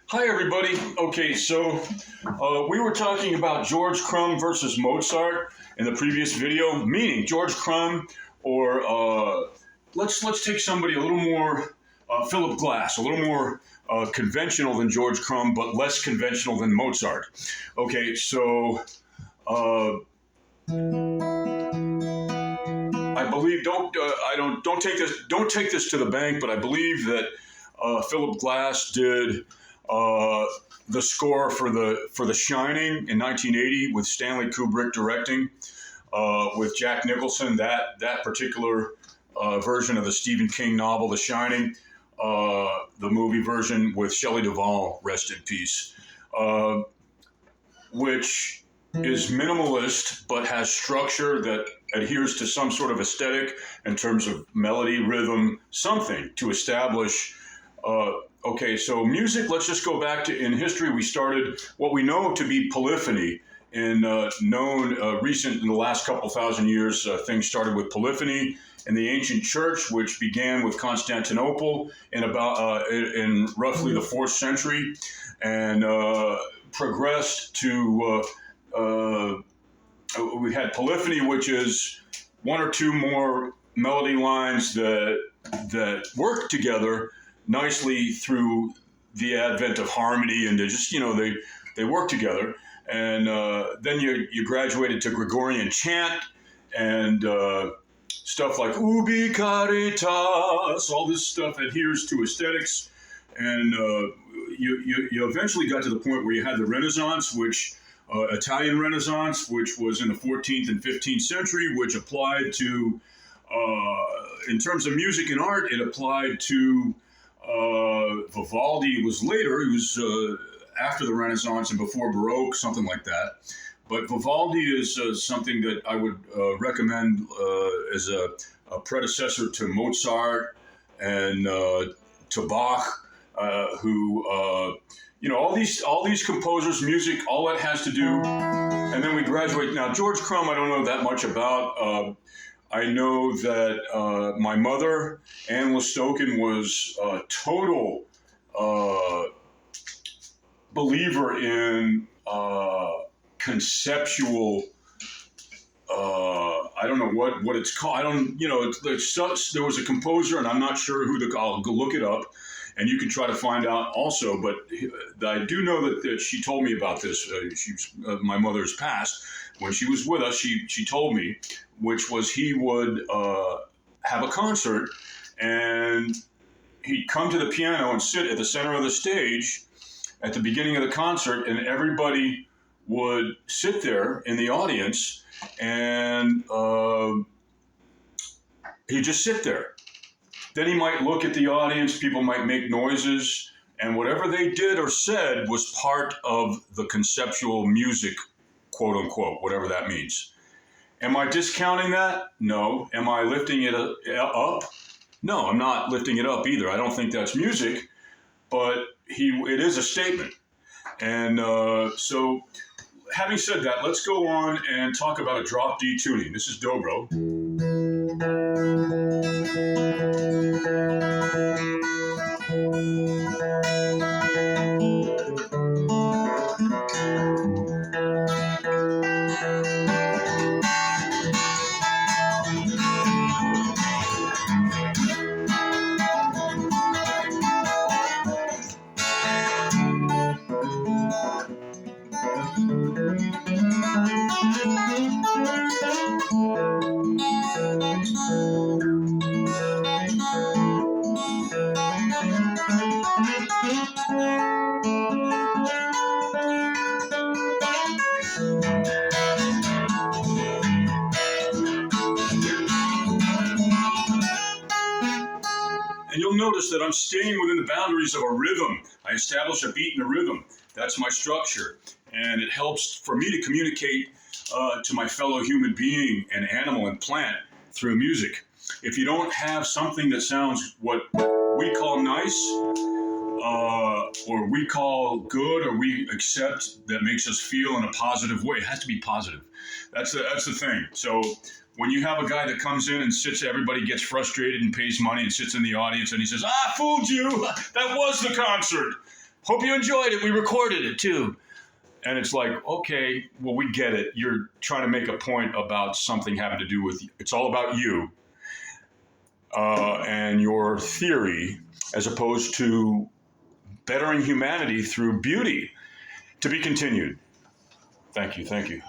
Hi, everybody. Okay, so we were talking about George Crumb versus Mozart in the previous video, meaning George Crumb, or let's take somebody a little more Philip Glass, a little more conventional than George Crumb, but less conventional than Mozart. Okay, so I believe don't take this to the bank, but I believe that Philip Glass did the score for the Shining in 1980 with Stanley Kubrick directing, with Jack Nicholson. That particular version of the Stephen King novel, The Shining, the movie version with Shelley Duvall, rest in peace, which is minimalist but has structure that adheres to some sort of aesthetic in terms of melody, rhythm, something to establish. Okay, so music, let's just go back to in history. We started what we know to be polyphony. In recent, in the last couple thousand years, things started with polyphony in the ancient church, which began with Constantinople in roughly the 4th century, and progressed to we had polyphony, which is one or two more melody lines that work together nicely through the advent of harmony, and they work together. And then you graduated to Gregorian chant and stuff like Ubi Caritas. All this stuff adheres to aesthetics, and you eventually got to the point where you had the Renaissance, which Italian Renaissance, which was in the 14th and 15th century, which applied to, in terms of music and art, it applied to Vivaldi. Was later. He was after the Renaissance and before Baroque, something like that. But Vivaldi is something that I would recommend as a predecessor to Mozart and to Bach, who all these composers, music, all that has to do. And then we graduate. Now, George Crumb, I don't know that much about. I know that my mother, Anne Listokin, was a total believer in conceptual. I don't know what it's called. I don't. There was a composer, and I'm not sure who I'll go look it up, and you can try to find out also. But I do know that she told me about this. My mother's passed. When she was with us, she told me, which was he would have a concert, and he'd come to the piano and sit at the center of the stage at the beginning of the concert, and everybody would sit there in the audience, and he'd just sit there. Then he might look at the audience, people might make noises, and whatever they did or said was part of the conceptual music, quote unquote, whatever that means. Am I discounting that? No. Am I lifting it up? No, I'm not lifting it up either. I don't think that's music, but it is a statement. And so having said that, let's go on and talk about a drop D tuning. This is dobro. And you'll notice that I'm staying within the boundaries of a rhythm. I establish a beat and a rhythm. That's my structure. And it helps for me to communicate to my fellow human being and animal and plant through music. If you don't have something that sounds what we call nice, or we call good, or we accept, that makes us feel in a positive way, it has to be positive. That's the thing. So when you have a guy that comes in and sits, everybody gets frustrated and pays money and sits in the audience and he says, "I fooled you. That was the concert." Hope you enjoyed it. We recorded it too. And it's like, okay, well, we get it. You're trying to make a point about something having to do with, it's all about you and your theory, as opposed to bettering humanity through beauty. To be continued. Thank you. Thank you.